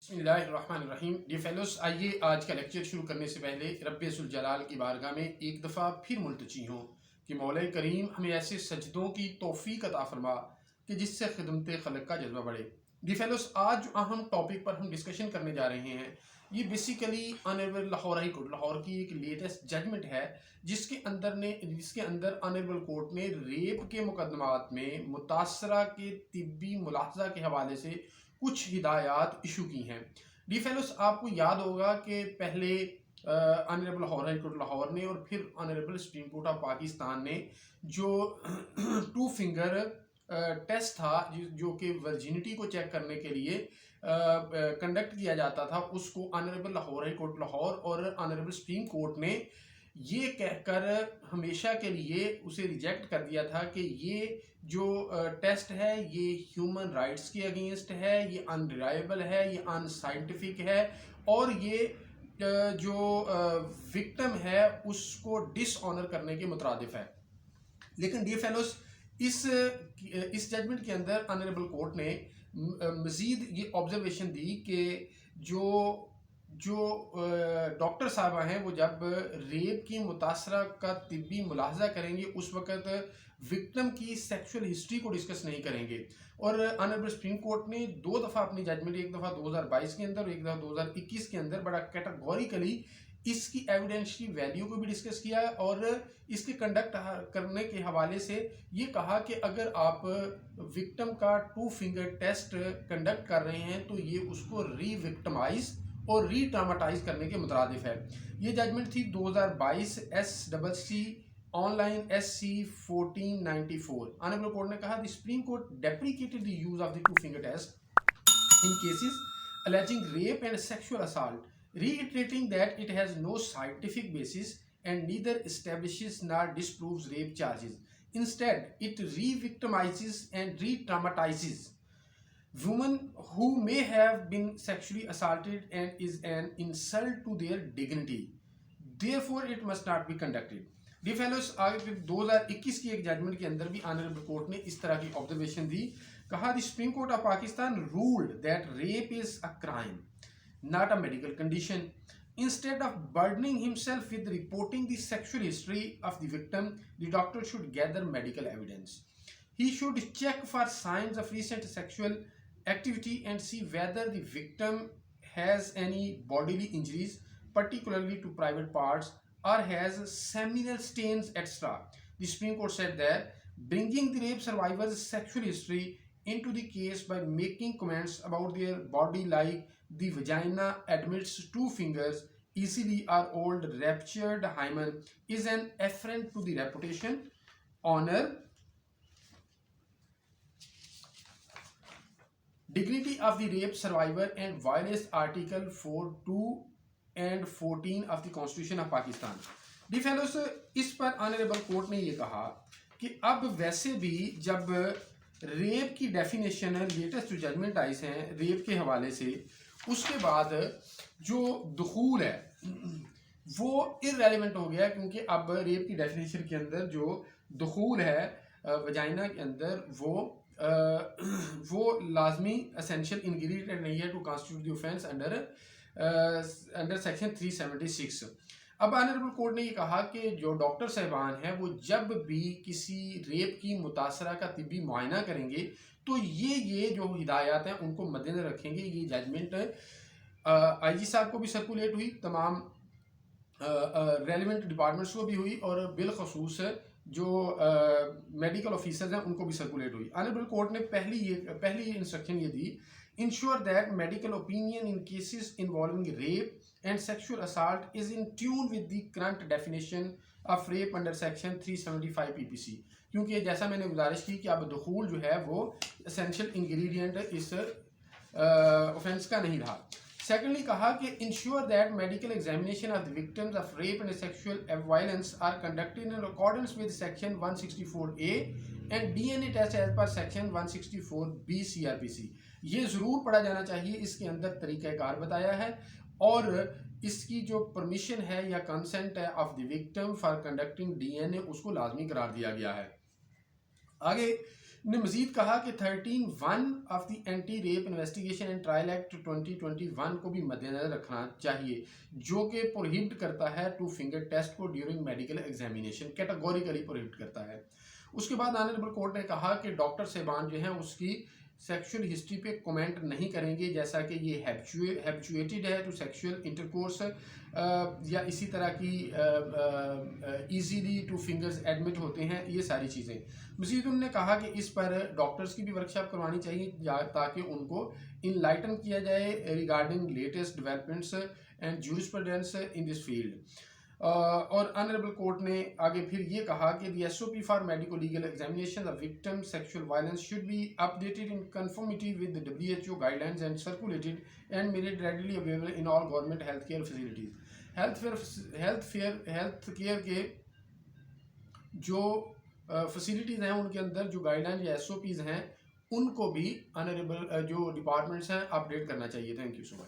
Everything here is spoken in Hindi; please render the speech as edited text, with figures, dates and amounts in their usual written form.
बिस्मिल्लाहिर्रहमानिर्रहीम। डियर फेलोस, आइए आज का लेक्चर शुरू करने से पहले रब्बुल जलाल की बारगाह में एक दफ़ा फिर मुल्तजी हों कि मौला करीम हमें ऐसे सजदों की तौफीक अता फरमा कि जिससे खिदमत खलक का जज्बा बढ़े। डियर फेलोस, आज जो अहम टॉपिक पर हम डिस्कशन करने जा रहे हैं ये basically honourable Lahore high court Lahore की एक लेटेस्ट जजमेंट है जिसके अंदर ऑनरेबल कोर्ट ने रेप के मुकदमात में मुतासरा के तिब्बी मुलाहजा के हवाले से कुछ हिदायत इशू की हैं। डी फेलोस, आपको याद होगा कि पहले honourable Lahore high court Lahore ने और फिर honourable supreme court of Pakistan ने जो टू फिंगर टेस्ट था जो कि वर्जिनिटी को चेक करने के लिए कंडक्ट किया जाता था, उसको honourable Lahore high court Lahore और ऑनरेबल सुप्रीम कोर्ट ने ये कहकर हमेशा के लिए उसे रिजेक्ट कर दिया था कि ये जो टेस्ट है ये ह्यूमन राइट्स के अगेंस्ट है, ये अनरिलायबल है, ये अनसाइंटिफिक है और ये जो विक्टिम है उसको डिसऑनर करने के मुतरादिफ है। लेकिन डियर फेलोस, इस जजमेंट के अंदर ऑनरेबल कोर्ट ने मज़ीद ये ऑब्जर्वेशन दी कि जो जो डॉक्टर साहबा हैं वो जब रेप की मुतासरा का तिब्बी मुलाहजा करेंगे उस वक़्त विक्टिम की सेक्सुअल हिस्ट्री को डिस्कस नहीं करेंगे। और ऑनरेबल सुप्रीम कोर्ट ने दो दफ़ा अपनी जजमेंट, एक दफ़ा 2022 के अंदर और एक दफ़ा 2021 के अंदर, बड़ा कैटेगोरिकली इसकी एविडेंस की वैल्यू को भी डिस्कस किया और इसके कंडक्ट करने के हवाले से ये कहा कि अगर आप विक्टिम का टू फिंगर टेस्ट कंडक्ट कर रहे हैं तो ये उसको रीविक्टिमाइज और री ट्रामाटाइज करने के मुतरादिफ है। ये जजमेंट थी 2022 SCC online SC 1494। Honourable court ने कहा the supreme court deprecated the use of the two finger test in cases alleging rape and sexual assault, reiterating that it has no scientific basis and neither establishes nor disproves rape charges. Instead, it re-victimizes and re-traumatizes women who may have been sexually assaulted and is an insult to their dignity. Therefore, it must not be conducted. D fellows, आगे फिर 2021 की एक जजमेंट के अंदर भी ऑनरेबल कोर्ट ने इस तरह की ऑब्जर्वेशन दी। कहा the supreme court of Pakistan ruled that rape is a crime, not a medical condition. Instead of burdening himself with reporting the sexual history of the victim, the doctor should gather medical evidence. He should check for signs of recent sexual activity and see whether the victim has any bodily injuries, particularly to private parts, or has seminal stains, etc. The Supreme Court said that bringing the rape survivor's sexual history into the case by making comments about their body like the vagina admits two fingers easily or old ruptured hymen is an affront to the reputation, honor, dignity of the rape survivor and violates Article 4(2) and 14 of the Constitution of Pakistan. D fellows, इस पर ऑनरेबल कोर्ट ने ये कहा कि अब वैसे भी जब रेप की डेफिनेशन है, लेटेस्ट जो जजमेंट आई हैं रेप के हवाले से, उसके बाद जो दुखूल है वो इररेलेवेंट हो गया, क्योंकि अब रेप की डेफिनेशन के अंदर जो दुखूल है वजाइना के अंदर वो लाजमी एसेंशियल इंग्रेडिएंट नहीं है to constitute the offence under section 376. अब ऑनरेबल कोर्ट ने ये कहा कि जो डॉक्टर साहिबान हैं वो जब भी किसी रेप की मुतासरा का तिब्बी मुआयना करेंगे तो ये जो हिदायत हैं उनको मद्देनजर रखेंगे. ये जजमेंट IG साहब को भी सर्कुलेट हुई, तमाम रेलिवेंट डिपार्टमेंट्स को भी हुई और बिलखसूस जो मेडिकल ऑफिसर्स हैं उनको भी सर्कुलेट हुई. ऑनरेबल कोर्ट ने पहली इंस्ट्रक्शन ये दी, ensure that medical opinion in cases involving rape and sexual assault is in tune with the current definition of rape under section 375 PPC. क्योंकि जैसा मैंने गुजारिश की कि अब दुखूल जो है वो एसेंशियल इंग्रेडिएंट इस ऑफेंस का नहीं रहा. सेकेंडली कहा कि ensure that medical examination of the victims of rape and sexual violence are conducted in accordance with section 164A and DNA test as per section 164B CRPC. ये ज़रूर पढ़ा जाना चाहिए, इसके अंदर तरीक़ाकार बताया है और इसकी जो परमिशन है या कंसेंट है of the victim for conducting DNA उसको लाजमी करार दिया गया है. आगे ने मजीद कहा कि 13(1) of the anti rape investigation and trial act 2021 को भी मद्देनजर रखना चाहिए, जो कि प्रोहिबिट करता है टू फिंगर टेस्ट को during medical examination, categorically prohibit करता है। उसके बाद ऑनरेबल कोर्ट ने कहा कि डॉक्टर साहिबान जो हैं उसकी सेक्सुअल हिस्ट्री पे कमेंट नहीं करेंगे, जैसा कि ये हैबिचुएटेड है टू सेक्सुअल इंटरकोर्स या इसी तरह की इजीली टू फिंगर्स एडमिट होते हैं, ये सारी चीज़ें। मज़ीद उन्होंने कहा कि इस पर डॉक्टर्स की भी वर्कशॉप करवानी चाहिए ताकि उनको इनलाइटन किया जाए regarding latest developments and jurisprudence in this field. और ऑनरेबल कोर्ट ने आगे फिर ये कहा कि the SOP for medico legal examination of victim sexual violence should be updated in conformity with the WHO guidelines and circulated and made readily available in all government health care facilities. Health care के जो फैसिलिटीज़ हैं उनके अंदर जो गाइडलाइन या SOPs हैं उनको भी ऑनरेबल जो डिपार्टमेंट्स हैं अपडेट करना चाहिए। Thank you so much.